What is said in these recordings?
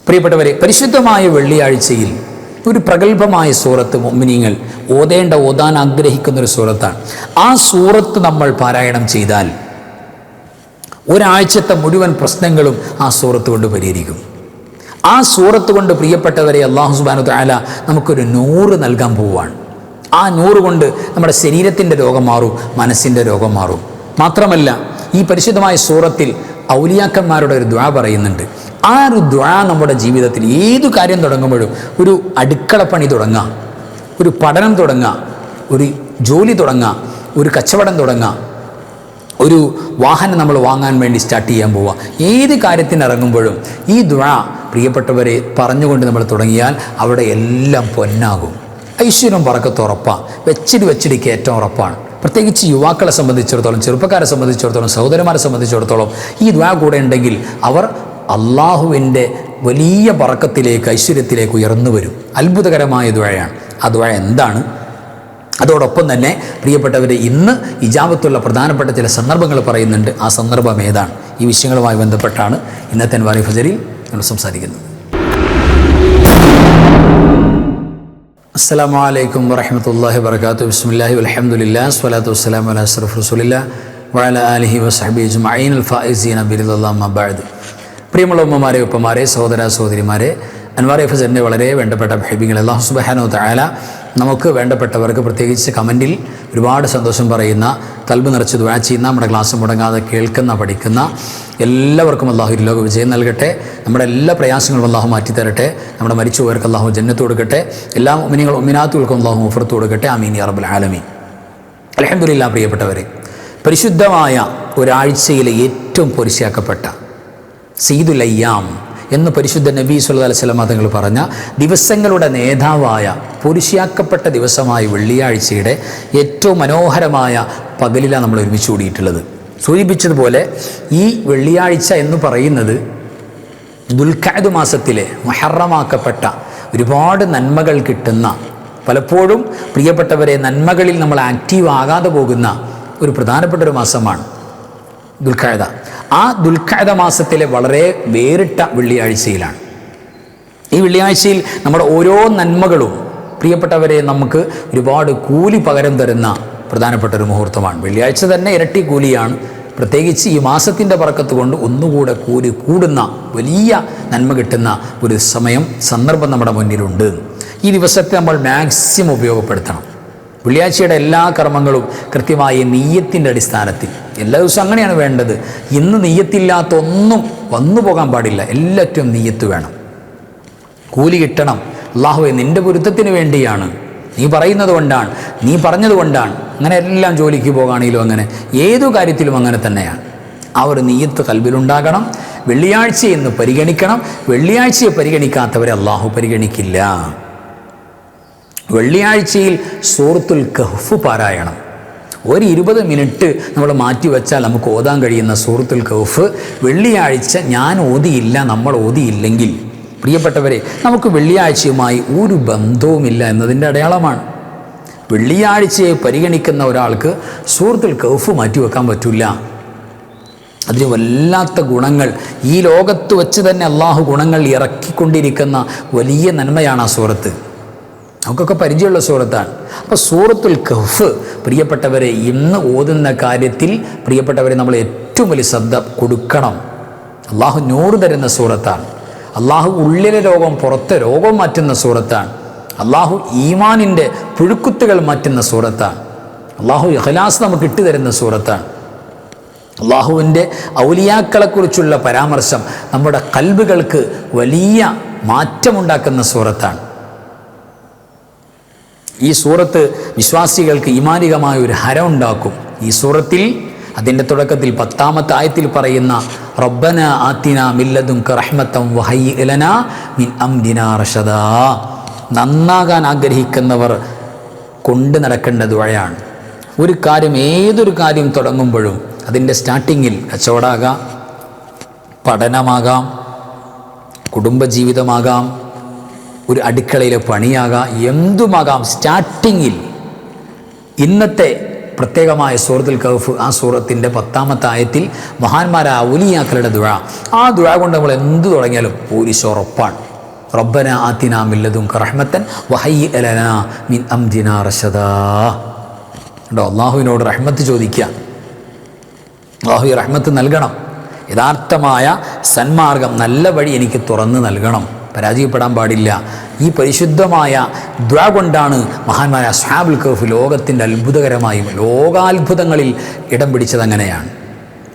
പ്രിയപ്പെട്ടവരെ, പരിശുദ്ധമായ വെള്ളിയാഴ്ചയിൽ ഒരു പ്രഗത്ഭമായ സൂറത്ത് മുഅ്മിനീങ്ങൾ ഓതാൻ ആഗ്രഹിക്കുന്നൊരു സൂറത്താണ്. ആ സൂറത്ത് നമ്മൾ പാരായണം ചെയ്താൽ ഒരാഴ്ചത്തെ മുഴുവൻ പ്രശ്നങ്ങളും ആ സൂറത്ത് കൊണ്ട് പരിഹരിക്കും. ആ സൂറത്ത് കൊണ്ട് പ്രിയപ്പെട്ടവരെ, അല്ലാഹു സുബ്ഹാനഹു വ തആല നമുക്കൊരു നൂറ് നൽകാൻ പോവുകയാണ്. ആ നൂറ് കൊണ്ട് നമ്മുടെ ശരീരത്തിൻ്റെ രോഗം മാറും, മനസ്സിൻ്റെ രോഗം മാറും. മാത്രമല്ല, ഈ പരിശുദ്ധമായ സൂറത്തിൽ ഔലിയാക്കന്മാരുടെ ഒരു ദുആ പറയുന്നുണ്ട്. ആ ഒരു ദുആ നമ്മുടെ ജീവിതത്തിൽ ഏതു കാര്യം തുടങ്ങുമ്പോഴും, ഒരു അടുക്കളപ്പണി തുടങ്ങാം, ഒരു പഠനം തുടങ്ങാം, ഒരു ജോലി തുടങ്ങാം, ഒരു കച്ചവടം തുടങ്ങാം, ഒരു വാഹനം നമ്മൾ വാങ്ങാൻ വേണ്ടി സ്റ്റാർട്ട് ചെയ്യാൻ പോവുക, ഏത് കാര്യത്തിന് ഇറങ്ങുമ്പോഴും ഈ ദുആ പ്രിയപ്പെട്ടവരെ പറഞ്ഞുകൊണ്ട് നമ്മൾ തുടങ്ങിയാൽ അവിടെ എല്ലാം പൊന്നാകും. ഐശ്വര്യം ബറക്കത്ത് ഉറപ്പാണ്. വെച്ചിട്ട് കയറ്റം ഉറപ്പാണ്. പ്രത്യേകിച്ച് യുവാക്കളെ സംബന്ധിച്ചിടത്തോളം, ചെറുപ്പക്കാരെ സംബന്ധിച്ചിടത്തോളം, സഹോദരന്മാരെ സംബന്ധിച്ചിടത്തോളം ഈ ദുആ കൂടെ ഉണ്ടെങ്കിൽ അവർ അള്ളാഹുവിൻ്റെ വലിയ ബറക്കത്തിലേക്ക്, ഐശ്വര്യത്തിലേക്ക് ഉയർന്നു വരും. അത്ഭുതകരമായ ദുആയാണ്. ആ ദുആ എന്താണ്? അതോടൊപ്പം തന്നെ പ്രിയപ്പെട്ടവരെ, ഇന്ന് ഇജാബത്തുള്ള പ്രധാനപ്പെട്ട ചില സന്ദർഭങ്ങൾ പറയുന്നുണ്ട്. ആ സന്ദർഭം ഏതാണ്? ഈ വിഷയങ്ങളുമായി ബന്ധപ്പെട്ടാണ് ഇന്നത്തെ അൻവാർ ഫജറിൽ നമ്മൾ സംസാരിക്കുന്നത്. അസ്സലാമു അലൈക്കും വറഹ്മത്തുള്ളാഹി വബറകാതുഹു. ബിസ്മില്ലാഹി വൽഹംദുലില്ലാഹി സ്വലാത്തു വസ്സലാമു അലാ അഷ്റഫിർ റസൂലില്ലാഹി വഅലാ ആലിഹി വസഹ്ബിഹി അജ്മഈൻ അൽ ഫായിസീന ബിറിദല്ലാഹി അമ്മാ ബഅദ്. പ്രിയമുള്ള ഉമ്മമാരെ, ഉപ്പമാരെ, സഹോദര സഹോദരിമാരെ, അൻവാർ ഫജറിൻ്റെ വളരെ വേണ്ടപ്പെട്ട ഹബീബിങ്ങൾ, അല്ലാഹു സുബ്ഹാനഹു വ തആല നമുക്ക് വേണ്ടപ്പെട്ടവർക്ക് പ്രത്യേകിച്ച് കമൻറ്റിൽ ഒരുപാട് സന്തോഷം പറയുന്ന, കൽബ് നിറച്ച് ദുആ ചെയ്യുന്ന, നമ്മുടെ ക്ലാസ് മുടങ്ങാതെ കേൾക്കുന്ന, പഠിക്കുന്ന എല്ലാവർക്കും അല്ലാഹു ഇരുലോക വിജയം നൽകട്ടെ. നമ്മുടെ എല്ലാ പ്രയാസങ്ങളും അല്ലാഹു മാറ്റിത്തരട്ടെ. നമ്മുടെ മരിച്ചുപോയവർക്ക് അല്ലാഹു ജന്നത്ത് കൊടുക്കട്ടെ. എല്ലാ മുഅ്മിനീങ്ങളും മുഅ്മിനാത്തുകൾക്കും അല്ലാഹു മഗ്ഫിറത്ത് കൊടുക്കട്ടെ. ആമീൻ യാ റബ്ബൽ ആലമീൻ. അൽഹംദുലില്ലാഹ്. പ്രിയപ്പെട്ടവരെ, പരിശുദ്ധമായ ഒരാഴ്ചയിലെ ഏറ്റവും പൊരിശാക്കപ്പെട്ട സയ്യിദുൽ അയ്യാം എന്ന് പരിശുദ്ധ നബി സല്ലല്ലാഹു അലൈഹി വസല്ലം തങ്ങൾ പറഞ്ഞ ദിവസങ്ങളുടെ നേതാവായ പൊരിശാക്കപ്പെട്ട ദിവസമായ വെള്ളിയാഴ്ചയുടെ ഏറ്റവും മനോഹരമായ പകലിലാണ് നമ്മൾ ഒരുമിച്ച് കൂടിയിട്ടുള്ളത്. സൂചിപ്പിച്ചതുപോലെ ഈ വെള്ളിയാഴ്ച എന്ന് പറയുന്നത് ദുൽഖഅദ് മാസത്തിലെ മുഹറമാക്കപ്പെട്ട ഒരുപാട് നന്മകൾ കിട്ടുന്ന, പലപ്പോഴും പ്രിയപ്പെട്ടവരെ നന്മകളിൽ നമ്മൾ ആക്റ്റീവ് ആകാതെ പോകുന്ന ഒരു പ്രധാനപ്പെട്ട ഒരു മാസമാണ് ദുൽഖഅദ. ആ ദുൽഖഅദ മാസത്തിലെ വളരെ വേറിട്ട വെള്ളിയാഴ്ചയിലാണ്. ഈ വെള്ളിയാഴ്ചയിൽ നമ്മുടെ ഓരോ നന്മകളും പ്രിയപ്പെട്ടവരെ നമുക്ക് ഒരുപാട് കൂലി പകരം തരുന്ന പ്രധാനപ്പെട്ട ഒരു മുഹൂർത്തമാണ്. വെള്ളിയാഴ്ച തന്നെ ഇരട്ടി കൂലിയാണ്. പ്രത്യേകിച്ച് ഈ മാസത്തിൻ്റെ ബറക്കത്ത് കൊണ്ട് ഒന്നുകൂടെ കൂലി കൂടുന്ന, വലിയ നന്മ കിട്ടുന്ന ഒരു സന്ദർഭം നമ്മുടെ മുന്നിലുണ്ട്. ഈ ദിവസത്തെ നമ്മൾ മാക്സിമം ഉപയോഗപ്പെടുത്തണം. വെള്ളിയാഴ്ചയുടെ എല്ലാ കർമ്മങ്ങളും കൃത്യമായ നിയ്യത്തിൻ്റെ അടിസ്ഥാനത്തിൽ, എല്ലാ ദിവസവും അങ്ങനെയാണ് വേണ്ടത്. ഇന്ന് നിയ്യത്തില്ലാത്ത ഒന്നും വന്നു പോകാൻ പാടില്ല. എല്ലാറ്റും നിയ്യത്ത് വേണം. കൂലി കിട്ടണം. അല്ലാഹുവേ, നിൻ്റെ പൊരുത്തത്തിന് വേണ്ടിയാണ്, നീ പറയുന്നത് കൊണ്ടാണ്, നീ പറഞ്ഞത് കൊണ്ടാണ്. അങ്ങനെ എല്ലാം ജോലിക്ക് പോകുകയാണെങ്കിലും അങ്ങനെ, ഏതു കാര്യത്തിലും അങ്ങനെ തന്നെയാണ്. ആ ഒരു നിയ്യത്ത് കൽബിലുണ്ടാകണം. വെള്ളിയാഴ്ചയെന്ന് പരിഗണിക്കണം. വെള്ളിയാഴ്ചയെ പരിഗണിക്കാത്തവരെ അല്ലാഹു പരിഗണിക്കില്ല. വെള്ളിയാഴ്ചയിൽ സൂറത്തുൽ കഹ്ഫ് പാരായണം. ഒരു 20 മിനിറ്റ് നമ്മൾ മാറ്റിവെച്ചാൽ നമുക്ക് ഓതാൻ കഴിയുന്ന സൂറത്തുൽ കഹ്ഫ് വെള്ളിയാഴ്ച ഞാൻ ഓതിയില്ല, നമ്മൾ ഓതിയില്ലെങ്കിൽ പ്രിയപ്പെട്ടവരെ, നമുക്ക് വെള്ളിയാഴ്ചയുമായി ഒരു ബന്ധവുമില്ല എന്നതിൻ്റെ അടയാളമാണ്. വെള്ളിയാഴ്ചയെ പരിഗണിക്കുന്ന ഒരാൾക്ക് സൂറത്തുൽ കഹ്ഫ് മാറ്റിവെക്കാൻ പറ്റില്ല. അതിന് വല്ലാത്ത ഗുണങ്ങൾ, ഈ ലോകത്ത് വെച്ച് തന്നെ അള്ളാഹു ഗുണങ്ങൾ ഇറക്കിക്കൊണ്ടിരിക്കുന്ന വലിയ നന്മയാണ് ആ സൂറത്ത്. നമുക്കൊക്കെ പരിചയമുള്ള സൂറത്താണ്. അപ്പോൾ സൂറത്തുൽ കഹ്ഫ് പ്രിയപ്പെട്ടവരെ, ഇന്ന് ഓതുന്ന കാര്യത്തിൽ പ്രിയപ്പെട്ടവരെ നമ്മൾ ഏറ്റവും വലിയ ശ്രദ്ധ കൊടുക്കണം. അള്ളാഹു നൂറ് തരുന്ന സൂറത്താണ്. അള്ളാഹു ഉള്ളിലെ രോഗം, പുറത്തെ രോഗം മാറ്റുന്ന സൂറത്താണ്. അള്ളാഹു ഈമാനിൻ്റെ പുഴുക്കുത്തുകൾ മാറ്റുന്ന സൂറത്താണ്. അള്ളാഹു ഇഖ്ലാസ് നമുക്ക് ഇട്ടുതരുന്ന സൂറത്താണ്. അള്ളാഹുവിൻ്റെ ഔലിയാക്കളെക്കുറിച്ചുള്ള പരാമർശം നമ്മുടെ ഖൽബുകൾക്ക് വലിയ മാറ്റമുണ്ടാക്കുന്ന സൂറത്താണ്. ഈ സൂറത്ത് വിശ്വാസികൾക്ക് ഈമാനികമായ ഒരു ഹരം ഉണ്ടാക്കും. ഈ സൂറത്തിൽ അതിൻ്റെ തുടക്കത്തിൽ 10ാമത്തെ ആയത്തിൽ പറയുന്ന റബ്ബന ആതിന മിൻ ലദുൻക റഹ്മതൻ വഹയ്യിഅ ലനാ മിൻ അംരിനാ റശദാ, നന്നാകാൻ ആഗ്രഹിക്കുന്നവർ കൊണ്ട് നടക്കേണ്ട ദുആയാണ്. ഒരു കാര്യം, ഏതൊരു കാര്യം തുടങ്ങുമ്പോഴും അതിൻ്റെ സ്റ്റാർട്ടിങ്ങിൽ കച്ചവടമാകാം, പഠനമാകാം, കുടുംബജീവിതമാകാം, ഒരു അടുക്കളയിലെ പണിയാകാം, എന്തുമാകാം, സ്റ്റാർട്ടിങ്ങിൽ ഇന്നത്തെ പ്രത്യേകമായ സൂറത്തുൽ കഹ്ഫ്, ആ സൂറത്തിൻ്റെ 10-ാമത്തെ ആയത്തിൽ മഹാന്മാരായ ഔലിയാക്കളുടെ ദുആ, ആ ദുആ കൊണ്ട് നമ്മൾ എന്ത് തുടങ്ങിയാലും പോലീസ് ഉറപ്പാണ്. റബ്ബന ആതിനാ മിൻ ലദുൻക റഹ്മത്തൻ വഹയ്യിഅ ലനാ മിൻ അംരിനാ റശദാ. അള്ളാഹുവിനോട് റഹ്മത്ത് ചോദിക്കുക, അള്ളാഹു റഹ്മത്ത് നൽകണം, യഥാർത്ഥമായ സന്മാർഗം നല്ല വഴി എനിക്ക് തുറന്ന് നൽകണം, പരാജയപ്പെടാൻ പാടില്ല. ഈ പരിശുദ്ധമായ ദുആ കൊണ്ടാണ് മഹാന്മാരായ അസ്ഹാബുൽ കഹ്ഫ് ലോകത്തിൻ്റെ അത്ഭുതകരമായും ലോകാത്ഭുതങ്ങളിൽ ഇടം പിടിച്ചത്. അങ്ങനെയാണ്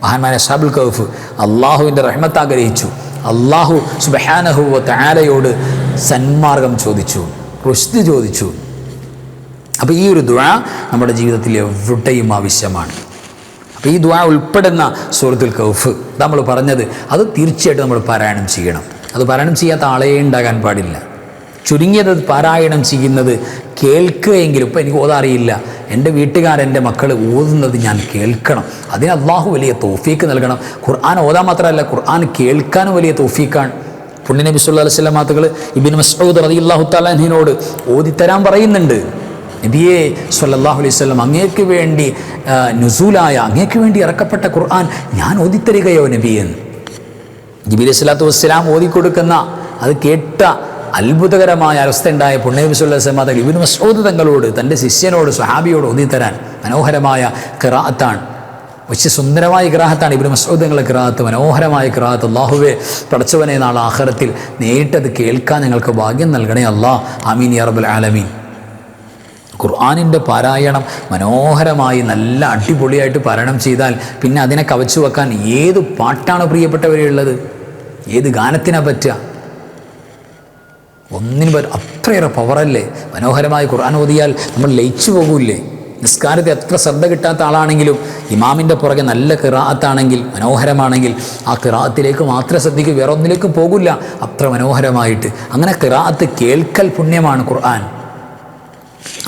മഹാന്മാരായ അസ്ഹാബുൽ കഹ്ഫ് അള്ളാഹുവിൻ്റെ റഹ്മത്ത് ആഗ്രഹിച്ചു. അള്ളാഹു സുബ്ഹാനഹു വ തആലയോട് സന്മാർഗം ചോദിച്ചു, റുശ്ദ് ചോദിച്ചു. അപ്പോൾ ഈ ഒരു ദുആ നമ്മുടെ ജീവിതത്തിൽ എവിടെയും ആവശ്യമാണ്. അപ്പോൾ ഈ ദുആ ഉൾപ്പെടുന്ന സൂറത്തുൽ കഹ്ഫ് നമ്മൾ പറഞ്ഞത്, അത് തീർച്ചയായിട്ടും നമ്മൾ പാരായണം ചെയ്യണം. അത് പാരായണം ചെയ്യാത്ത ആളേ ഉണ്ടാകാൻ പാടില്ല. ചുരുങ്ങിയത് പാരായണം ചെയ്യുന്നത് കേൾക്കുകയെങ്കിലും. ഇപ്പം എനിക്ക് ഓതാറിയില്ല, എൻ്റെ വീട്ടുകാരെൻ്റെ മക്കൾ ഓതുന്നത് ഞാൻ കേൾക്കണം. അതിന് അള്ളാഹു വലിയ തൗഫീക്ക് നൽകണം. ഖുർആൻ ഓതാൻ മാത്രമല്ല, ഖുർആൻ കേൾക്കാനും വലിയ തൗഫീക്കാണ്. പുണ്യനബി സല്ലല്ലാഹു അലൈഹി വസല്ലം മാതകൾ ഇബ്നു മസ്ഊദ് റളിയല്ലാഹു തആല അൻഹുവിനോട് ഓതിത്തരാൻ പറയുന്നുണ്ട്. നബിയെ സല്ലല്ലാഹു അലൈഹി വസല്ലം, അങ്ങേക്ക് വേണ്ടി നുസൂലായ, അങ്ങേക്ക് വേണ്ടി ഇറക്കപ്പെട്ട ഖുർആൻ ഞാൻ ഓതിത്തരികയോ നബിയെ? ജിബ്രീൽ സ്വല്ലല്ലാഹു അലൈഹി വസല്ലം ഓതിക്കൊടുക്കുന്ന അത് കേട്ട അത്ഭുതകരമായ അവസ്ഥ ഉണ്ടായ പുണ്യനബി സല്ലല്ലാഹു അലൈഹി വസല്ലം ഇബ്നു മസ്ഊദ് തങ്ങളോട്, തൻ്റെ ശിഷ്യനോട്, സ്വഹാബിയോട് ഓതിത്തരാൻ മനോഹരമായ ഖിറാഅത്താണ്. പക്ഷേ സുന്ദരമായ ഖിറാഅത്താണ് ഇബ്നു മസ്ഊദ് തങ്ങളുടെ ഖിറാഅത്ത്, മനോഹരമായ ഖിറാഅത്ത്. അല്ലാഹുവേ, പടച്ചവനെ, നാളെ ആഖിറത്തിൽ നേരിട്ടത് കേൾക്കാൻ ഞങ്ങൾക്ക് ഭാഗ്യം നൽകണേ അല്ലാ. ആമീൻ യാ റബ്ബൽ ആലമീൻ. ഖുർആനിൻ്റെ പാരായണം മനോഹരമായി നല്ല അടിപൊളിയായിട്ട് പാരായണം ചെയ്താൽ പിന്നെ അതിനെ കവച്ചു വെക്കാൻ ഏത് പാട്ടാണ് പ്രിയപ്പെട്ടവരുള്ളത്? ഏത് ഗാനത്തിനാ പറ്റുക? ഒന്നിനും അത്രയേറെ പവറല്ലേ. മനോഹരമായി ഖുർആൻ ഓതിയാൽ നമ്മൾ ലയിച്ചു പോകൂല്ലേ? നിസ്കാരത്തെ എത്ര ശ്രദ്ധ കിട്ടാത്ത ആളാണെങ്കിലും ഇമാമിൻ്റെ പുറകെ നല്ല ഖിറാഅത്താണെങ്കിൽ, മനോഹരമാണെങ്കിൽ, ആ ഖിറാഅത്തിലേക്ക് മാത്രം ശ്രദ്ധിക്കും, വേറെ ഒന്നിലേക്കും പോകില്ല. അത്ര മനോഹരമായിട്ട് അങ്ങനെ ഖിറാഅത്ത് കേൾക്കൽ പുണ്യമാണ് ഖുർആൻ.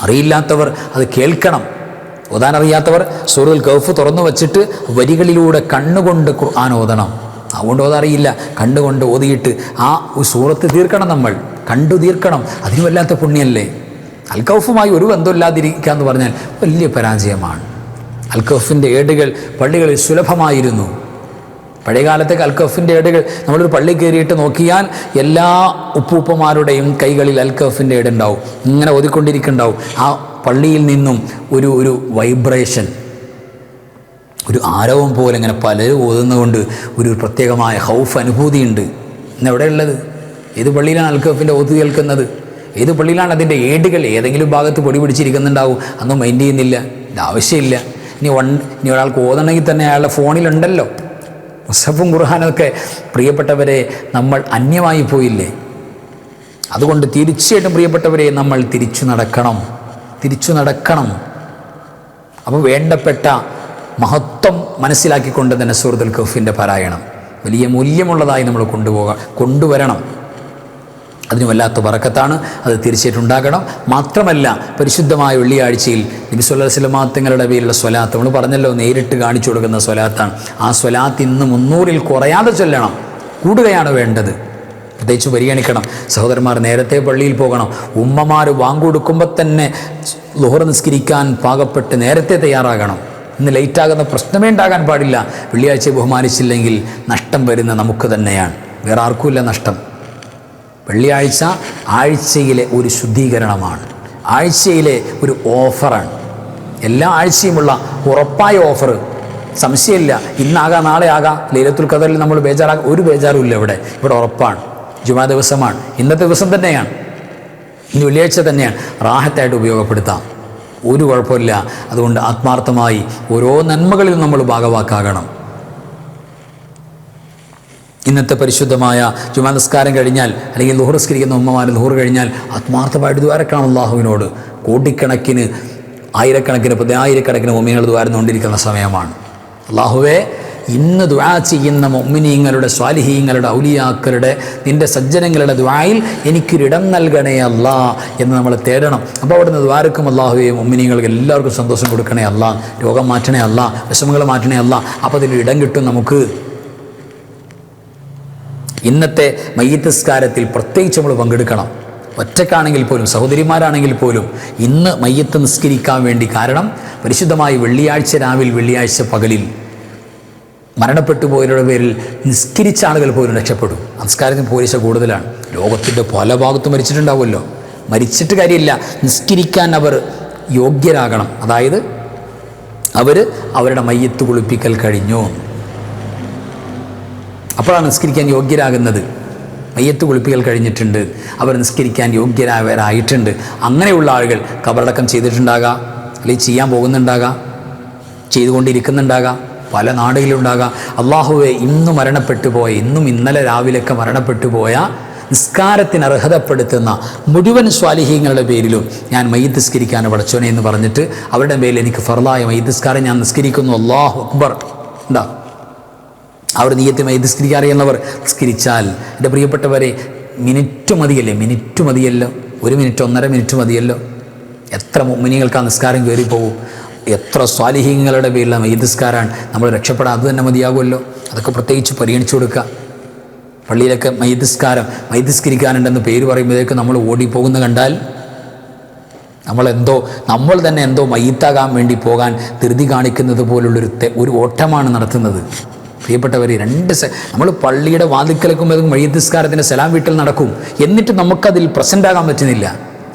അറിയില്ലാത്തവർ അത് കേൾക്കണം. ഓതാൻ അറിയാത്തവർ സൂറത്തുൽ കഹ്ഫ് തുറന്നു വച്ചിട്ട് വരികളിലൂടെ കണ്ണുകൊണ്ട് ഖുർആൻ ഓതണം. അതുകൊണ്ട് ഓതറിയില്ല, കണ്ടുകൊണ്ട് ഓതിയിട്ട് ആ സൂറത്ത് തീർക്കണം. നമ്മൾ കണ്ടു തീർക്കണം. അതിന് വല്ലാത്ത പുണ്യല്ലേ. അൽ കഹ്ഫുമായി ഒരു ബന്ധമില്ലാതിരിക്കുക എന്ന് പറഞ്ഞാൽ വലിയ പരാജയമാണ്. അൽ കഹ്ഫിൻ്റെ ഏടുകൾ പള്ളികളിൽ സുലഭമായിരുന്നു. പഴയകാലത്തേക്ക് അൽ കഹ്ഫിൻ്റെ ഏടുകൾ നമ്മളൊരു പള്ളി കയറിയിട്ട് നോക്കിയാൽ എല്ലാ ഉപ്പൂപ്പന്മാരുടെയും കൈകളിൽ അൽ കഹ്ഫിൻ്റെ ഏടുണ്ടാവും. ഇങ്ങനെ ഓതിക്കൊണ്ടിരിക്കുന്നുണ്ടാവും. ആ പള്ളിയിൽ നിന്നും ഒരു വൈബ്രേഷൻ, ഒരു ആരവം പോലെ ഇങ്ങനെ പലരും ഓതുന്നതുകൊണ്ട് ഒരു പ്രത്യേകമായ ഹൗഫ് അനുഭൂതിയുണ്ട്. ഇന്ന് എവിടെയുള്ളത്? ഏത് പള്ളിയിലാണ് അൽ കഹ്ഫിൻ്റെ ഓത്ത് കേൾക്കുന്നത്? ഏത് പള്ളിയിലാണ് അതിൻ്റെ ഏടുകൾ ഏതെങ്കിലും ഭാഗത്ത് പൊടി പിടിച്ചിരിക്കുന്നുണ്ടാവും? അതൊന്നും മൈൻഡ് ചെയ്യുന്നില്ല. ഇത് ആവശ്യമില്ല. ഇനി ഒരാൾക്ക് ഓതണമെങ്കിൽ തന്നെ അയാളുടെ ഫോണിലുണ്ടല്ലോ മുസ്ഹഫും ഖുർആനൊക്കെ. പ്രിയപ്പെട്ടവരെ, നമ്മൾ അന്യമായി പോയില്ലേ? അതുകൊണ്ട് തീർച്ചയായിട്ടും പ്രിയപ്പെട്ടവരെ, നമ്മൾ തിരിച്ചു നടക്കണം. അപ്പോൾ വേണ്ടപ്പെട്ട മഹത്വം മനസ്സിലാക്കിക്കൊണ്ട് തന്നെ സൂറത്തുൽ കഹ്ഫിൻ്റെ പാരായണം വലിയ മൂല്യമുള്ളതായി നമ്മൾ കൊണ്ടുവരണം. അതിന് വല്ലാത്ത ബറക്കത്താണ്. അത് തീർച്ചയായിട്ടും ഉണ്ടാകണം. മാത്രമല്ല, പരിശുദ്ധമായ വെള്ളിയാഴ്ചയിൽ നബി സല്ലല്ലാഹു അലൈഹി വസല്ലം തങ്ങളുടെ പേരിലുള്ള സ്വലാത്ത് നമ്മൾ പറഞ്ഞല്ലോ, നേരിട്ട് കാണിച്ചു കൊടുക്കുന്ന സ്വലാത്താണ്. ആ സ്വലാത്ത് ഇന്ന് 300-ൽ കുറയാതെ ചൊല്ലണം. കൂടുകയാണ് വേണ്ടത്. പ്രത്യേകിച്ച് പരിഗണിക്കണം സഹോദരന്മാർ, നേരത്തെ പള്ളിയിൽ പോകണം. ഉമ്മമാർ വാങ്ക് കൊടുക്കുമ്പോൾ തന്നെ ളുഹർ നിസ്കരിക്കാൻ പാകപ്പെട്ട് നേരത്തെ തയ്യാറാകണം. ഇന്ന് ലേറ്റാകുന്ന പ്രശ്നമേ ഉണ്ടാകാൻ പാടില്ല. വെള്ളിയാഴ്ചയെ ബഹുമാനിച്ചില്ലെങ്കിൽ നഷ്ടം വരുന്ന നമുക്ക് തന്നെയാണ്, വേറെ ആർക്കുമില്ല നഷ്ടം. വെള്ളിയാഴ്ച ആഴ്ചയിലെ ഒരു ശുദ്ധീകരണമാണ്, ആഴ്ചയിലെ ഒരു ഓഫറാണ്. എല്ലാ ആഴ്ചയുമുള്ള ഉറപ്പായ ഓഫർ, സംശയമില്ല. ഇന്നാകാം, നാളെ ആകാം. ലൈലത്തുൽ ഖദറിൽ നമ്മൾ ബേജാറാകാം, ഒരു ബേജാറുമില്ല. ഇവിടെ ഉറപ്പാണ്. ജുമാ ദിവസമാണ്, ഇന്നത്തെ ദിവസം തന്നെയാണ്, ഇനി വെള്ളിയാഴ്ച തന്നെയാണ്. റാഹത്തായിട്ട് ഉപയോഗപ്പെടുത്താം, ഒരു കുഴപ്പമില്ല. അതുകൊണ്ട് ആത്മാർത്ഥമായി ഓരോ നന്മകളിലും നമ്മൾ ഭാഗവാക്കാകണം. ഇന്നത്തെ പരിശുദ്ധമായ ജുമാ നിസ്കാരം കഴിഞ്ഞാൽ, അല്ലെങ്കിൽ ളുഹർ നിസ്കരിക്കുന്ന ഉമ്മമാർ ളുഹർ കഴിഞ്ഞാൽ ആത്മാർത്ഥമായിട്ട് ദുആരക്കണം അല്ലാഹുവിനോട്. കോടിക്കണക്കിന്, ആയിരക്കണക്കിന്, 10,000-കണക്കിന് മുഅ്മിനീങ്ങൾ ദുആരന്നുകൊണ്ടിരിക്കുന്ന സമയമാണ്. അല്ലാഹുവേ, ഇന്ന് ദുആ ചെയ്യുന്ന മുഅ്മിനീങ്ങളുടെ, സ്വാലിഹീങ്ങളുടെ, ഔലിയാക്കളുടെ, നിൻ്റെ സജ്ജനങ്ങളുടെ ദുആയിൽ എനിക്കൊരിടം നൽകണേ അല്ലാ എന്ന് നമ്മൾ തേടണം. അപ്പോൾ അവിടുന്ന് ദുആരക്കും അല്ലാഹുവേ, മുഅ്മിനീങ്ങൾക്ക് എല്ലാവർക്കും സന്തോഷം കൊടുക്കണേ അല്ലാ, രോഗം മാറ്റണേ അല്ലാ, വിഷമങ്ങൾ മാറ്റണേ അല്ലാ. അപ്പോൾ അതിൽ ഇടം കിട്ടും നമുക്ക്. ഇന്നത്തെ മയ്യിത്ത് നിസ്കാരത്തിൽ പ്രത്യേകിച്ച് നമ്മൾ പങ്കെടുക്കണം. ഒറ്റക്കാണെങ്കിൽ പോലും, സഹോദരിമാരാണെങ്കിൽ പോലും ഇന്ന് മയ്യത്ത് നിസ്കരിക്കാൻ വേണ്ടി, കാരണം പരിശുദ്ധമായി വെള്ളിയാഴ്ച രാവിൽ, വെള്ളിയാഴ്ച പകലിൽ മരണപ്പെട്ടു പോയവരുടെ പേരിൽ നിസ്കരിച്ച ആളുകൾ പോലും രക്ഷപ്പെടും. നമസ്കാരത്തിന് പോലീസ് കൂടുതലാണ്. ലോകത്തിൻ്റെ പല ഭാഗത്തും മരിച്ചിട്ടുണ്ടാവുമല്ലോ. മരിച്ചിട്ട് കാര്യമില്ല, നിസ്കരിക്കാൻ അവർ യോഗ്യരാകണം. അതായത് അവർ അവരുടെ മയ്യത്ത് കുളിപ്പിക്കൽ കഴിഞ്ഞു, അപ്പോഴാണ് നിസ്കരിക്കാൻ യോഗ്യരാകുന്നത്. മയ്യത്ത് കുളിപ്പിക്കൽ കഴിഞ്ഞിട്ടുണ്ട്, അവർ നിസ്കരിക്കാൻ യോഗ്യരായവരായിട്ടുണ്ട്. അങ്ങനെയുള്ള ആളുകൾ ഖബറടക്കം ചെയ്തിട്ടുണ്ടാകാം, അല്ലെങ്കിൽ ചെയ്യാൻ പോകുന്നുണ്ടാകാം, ചെയ്തുകൊണ്ടിരിക്കുന്നുണ്ടാകാം, പല നാടുകളിലുണ്ടാകാം. അള്ളാഹുവെ, ഇന്ന് മരണപ്പെട്ടു പോയ, ഇന്നും ഇന്നലെ രാവിലെയൊക്കെ മരണപ്പെട്ടു പോയ, നിസ്കാരത്തിന് അർഹതപ്പെടുത്തുന്ന മുഴുവൻ സ്വാലിഹീങ്ങളുടെ പേരിലും ഞാൻ മയ്യിത്ത് നിസ്കരിക്കാൻ പടച്ചോനെ എന്ന് പറഞ്ഞിട്ട് അവരുടെ മേൽ എനിക്ക് ഫർളായ മയ്യിത്ത് നിസ്കാരം ഞാൻ നിസ്കരിക്കുന്നു, അല്ലാഹു അക്ബർ, എന്താ അവർ നിയ്യത്ത് മയ്യിത്ത് നിസ്കരിക്കാൻ അറിയുന്നവർ നിസ്കരിച്ചാൽ, എൻ്റെ പ്രിയപ്പെട്ടവരെ, മിനിറ്റ് മതിയല്ലോ, 1 മിനിറ്റ് 1.5 മിനിറ്റ് മതിയല്ലോ. എത്ര മുഅ്മിനീങ്ങൾക്ക് ആ നിസ്കാരം കയറിപ്പോകും. എത്ര സ്വാലിഹീങ്ങളുടെ പേരിലുള്ള മയ്യിത്ത് നിസ്കാരമാണ് നമ്മൾ രക്ഷപ്പെടാൻ. അത് തന്നെ മതിയാകുമല്ലോ. അതൊക്കെ പ്രത്യേകിച്ച് പരിഗണിച്ചു കൊടുക്കുക. പള്ളിയിലൊക്കെ മയ്യിത്ത് നിസ്കരിക്കാനുണ്ടെന്ന് പേര് പറയുമ്പോഴേക്കും നമ്മൾ ഓടിപ്പോകുന്ന കണ്ടാൽ നമ്മൾ തന്നെ എന്തോ മയ്യിത്താകാൻ വേണ്ടി പോകാൻ ധൃതി കാണിക്കുന്നത് പോലുള്ളൊരു ഓട്ടമാണ് നടത്തുന്നത്. പ്രിയപ്പെട്ടവർ, നമ്മൾ പള്ളിയുടെ വാതിൽക്കലക്കുമ്പോഴേക്കും മയ്യിത്ത് നിസ്കാരത്തിൻ്റെ സലാം വീട്ടിൽ നടക്കും. എന്നിട്ട് നമുക്കതിൽ പ്രസൻ്റ് ആകാൻ പറ്റുന്നില്ല.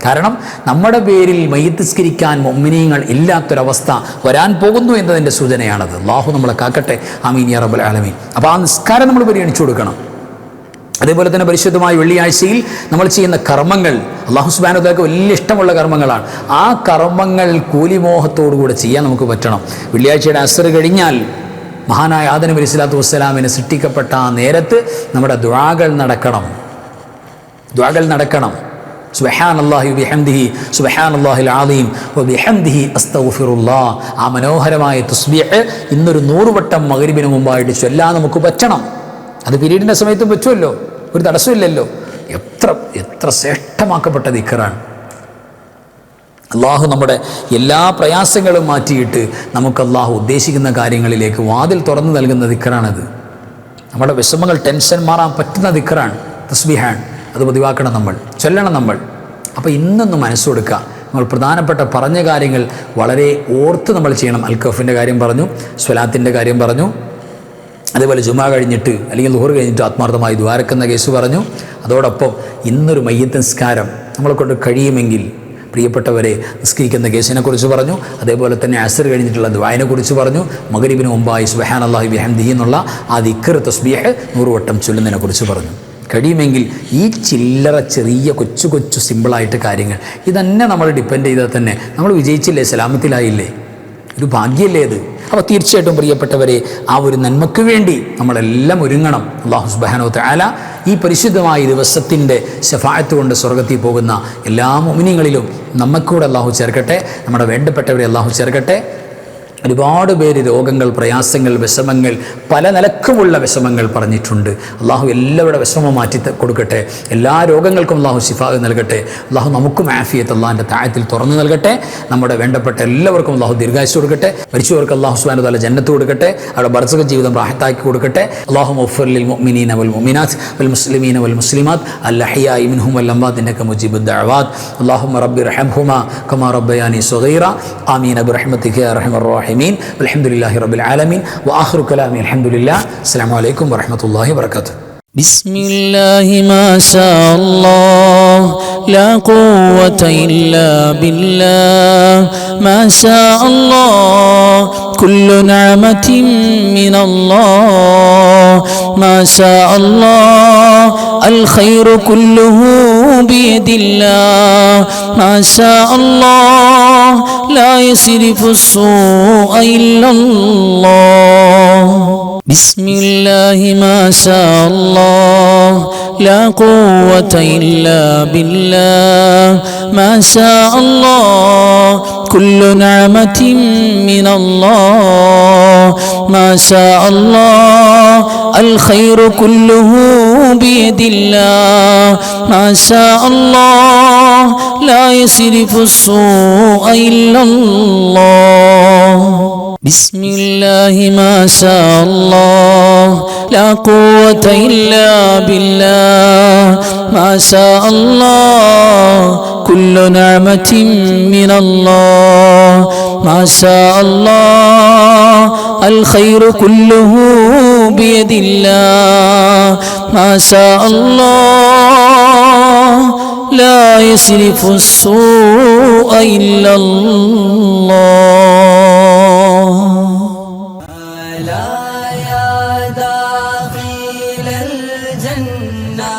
കാരണം നമ്മുടെ പേരിൽ മയ്യിത്ത് നിസ്കരിക്കാൻ മുഅ്മിനീങ്ങൾ ഇല്ലാത്തൊരവസ്ഥ വരാൻ പോകുന്നു എന്നതിൻ്റെ സൂചനയാണത്. അല്ലാഹു നമ്മളെ കാക്കട്ടെ, ആമീൻ യാ റബ്ബൽ ആലമീൻ. അപ്പോൾ ആ നിസ്കാരം നമ്മൾ പരിഗണിച്ചു കൊടുക്കണം. അതേപോലെ തന്നെ പരിശുദ്ധമായ വെള്ളിയാഴ്ചയിൽ നമ്മൾ ചെയ്യുന്ന കർമ്മങ്ങൾ അല്ലാഹു സുബ്ഹാനഹു വ തആലക്ക് വലിയ ഇഷ്ടമുള്ള കർമ്മങ്ങളാണ്. ആ കർമ്മങ്ങൾ കൂലിമോഹത്തോടുകൂടെ ചെയ്യാൻ നമുക്ക് പറ്റണം. വെള്ളിയാഴ്ചയുടെ അസ്ർ കഴിഞ്ഞാൽ മഹാനായ ആദം നബി സ്വല്ലല്ലാഹു അലൈഹി വസല്ലമയെ സൃഷ്ടിക്കപ്പെട്ട ആ നേരത്ത് നമ്മുടെ ദുആകൾ നടക്കണം. സുബ്ഹാനല്ലാഹി വബിഹംദിഹി സുബ്ഹാനല്ലാഹിൽ അളീം വബിഹംദിഹി അസ്തഗ്ഫിറുല്ലാഹ്. ആ മനോഹരമായ തസ്ബീഹ് ഇന്നൊരു 100 വട്ടം മഗ്രിബിന് മുമ്പായിട്ട് ചൊല്ലാൻ നമുക്ക് പറ്റണം. അത് പിരീഡിൻ്റെ സമയത്തും പറ്റുമല്ലോ, ഒരു തടസ്സമില്ലല്ലോ. എത്ര ശ്രേഷ്ഠമാക്കപ്പെട്ട ദിക്റാണ്. അള്ളാഹു നമ്മുടെ എല്ലാ പ്രയാസങ്ങളും മാറ്റിയിട്ട് നമുക്ക് അള്ളാഹു ഉദ്ദേശിക്കുന്ന കാര്യങ്ങളിലേക്ക് വാതിൽ തുറന്നു നൽകുന്ന ദിക്റാണത്. നമ്മുടെ വിഷമങ്ങൾ, ടെൻഷൻ മാറാൻ പറ്റുന്ന ദിക്റാണ്, തസ്ബീഹാണ്. അത് പതിവാക്കണം, നമ്മൾ ചൊല്ലണം നമ്മൾ. അപ്പോൾ ഇന്നൊന്ന് മനസ്സ് കൊടുക്കുക. നമ്മൾ പ്രധാനപ്പെട്ട പറഞ്ഞ കാര്യങ്ങൾ വളരെ ഓർത്ത് നമ്മൾ ചെയ്യണം. അൽക്കഫിൻ്റെ കാര്യം പറഞ്ഞു, സ്വലാത്തിൻ്റെ കാര്യം പറഞ്ഞു, അതേപോലെ ജുമാ കഴിഞ്ഞിട്ട് അല്ലെങ്കിൽ ളുഹർ കഴിഞ്ഞിട്ട് ആത്മാർത്ഥമായി ദ്വാരക്കുന്ന കേസ് പറഞ്ഞു. അതോടൊപ്പം ഇന്നൊരു മയ്യിത്ത് നിസ്കാരം നമ്മളെ കൊണ്ട് കഴിയുമെങ്കിൽ പ്രിയപ്പെട്ടവരെ നിസ്കരിക്കുന്ന കേസിനെ കുറിച്ച് പറഞ്ഞു. അതേപോലെ തന്നെ അസ്ർ കഴിഞ്ഞിട്ടുള്ള ദുആനെ കുറിച്ച് പറഞ്ഞു. മഗ്രിബിന് മുമ്പായി സുബ്ഹാനല്ലാഹി ബിഹംദിഹി എന്നുള്ള ആ ദിക്ർ തസ്ബീഹ് 100 വട്ടം ചൊല്ലുന്നതിനെ കുറിച്ച് പറഞ്ഞു. കഴിയുമെങ്കിൽ ഈ ചെറിയ കൊച്ചു സിമ്പിളായിട്ട് കാര്യങ്ങൾ ഇതന്നെ നമ്മൾ ഡിപ്പെൻഡ് ചെയ്താൽ തന്നെ നമ്മൾ വിജയിച്ചില്ലേ, സലാമത്തിലായില്ലേ? ഒരു ഭാഗ്യമല്ലേ ഇത്? അപ്പോൾ തീർച്ചയായിട്ടും പ്രിയപ്പെട്ടവരെ, ആ ഒരു നന്മയ്ക്ക് വേണ്ടി നമ്മളെല്ലാം ഒരുങ്ങണം. അല്ലാഹു സുബ്ഹാനഹു വ തആല ഈ പരിശുദ്ധമായ ദിവസത്തിൻ്റെ ശഫാഅത്ത് കൊണ്ട് സ്വർഗ്ഗത്തിൽ പോകുന്ന എല്ലാ മുഅ്മിനീങ്ങളിലും നമ്മക്കൂടെ അല്ലാഹു ചേർക്കട്ടെ, നമ്മുടെ വേണ്ടപ്പെട്ടവരെ അല്ലാഹു ചേർക്കട്ടെ. ഒരുപാട് പേര് രോഗങ്ങൾ, പ്രയാസങ്ങൾ, വിഷമങ്ങൾ, പല നിലക്കുമുള്ള വിഷമങ്ങൾ പറഞ്ഞിട്ടുണ്ട്. അള്ളാഹു എല്ലാവരുടെ വിഷമം മാറ്റി കൊടുക്കട്ടെ. എല്ലാ രോഗങ്ങൾക്കും അള്ളാഹു ശിഫാ നൽകട്ടെ. അള്ളാഹു നമുക്കും ആഫിയത്ത് അള്ളാഹിൻ്റെ താഴത്തിൽ തുറന്നു നൽകട്ടെ. നമ്മുടെ വേണ്ടപ്പെട്ട എല്ലാവർക്കും അള്ളാഹു ദീർഘായുസ്സ് കൊടുക്കട്ടെ. മരിച്ചവർക്ക് അള്ളാഹു സുബ്ഹാനഹു വ തആല ജന്നത്ത് കൊടുക്കട്ടെ. അവരുടെ ബർസഖ ജീവിതം റാഹത്താക്കി കൊടുക്കട്ടെ. അല്ലാഹു മഗ്ഫിർ ലിൽ മുഅ്മിനീന വൽ മുഅ്മിനാത്ത് വൽ മുസ്ലിമീന വൽ മുസ്ലിമാത്ത് അൽ അഹ്യാഇ മിൻഹും വൽ അംവാത്ത് ഇന്നക മുജീബുദ് ദഅവാത്ത്. അല്ലാഹുമ്മ റബ്ബി ഇർഹംഹുമാ കമാ റബ്ബയാനി സഗീറ. ആമീൻ ബിറഹ്മതിക യാ അർഹമർ റഹീമീൻ. വൽഹംദുലില്ലാഹി റബ്ബിൽ ആലമീൻ. വആഖിറു കലാമി അൽഹംദുലില്ലാഹ്. അസ്സലാമു അലൈക്കും വറഹ്മത്തുള്ളാഹി വബറകാതുഹു. ബിസ്മില്ലാഹി മാ ശാ അല്ലാഹ് ലാ ഖുവത ഇല്ലാ ബില്ലാഹ് മാ ശാ അല്ലാഹ് കുല്ലു നിഅമതിൻ മിനല്ലാഹ് മാ ശാ അല്ലാഹ് അൽ ഖൈറു കുല്ലുഹു ബിയദില്ലാഹ് മാ ശാ അല്ലാഹ് ലാ യസ്രിഫു السوء إلا الله بسم الله ما شاء الله لا قوة إلا بالله ما شاء الله كل نعمة من الله ما شاء الله الخير كله بيد الله ما شاء الله لا يصرف السوء إلا الله. بسم الله ما شاء الله لا قوة إلا بالله ما شاء الله كل نعمة من الله ما شاء الله الخير كله بيد الله ما شاء الله لا يصرف السوء إلا الله لا يا داخل الجنة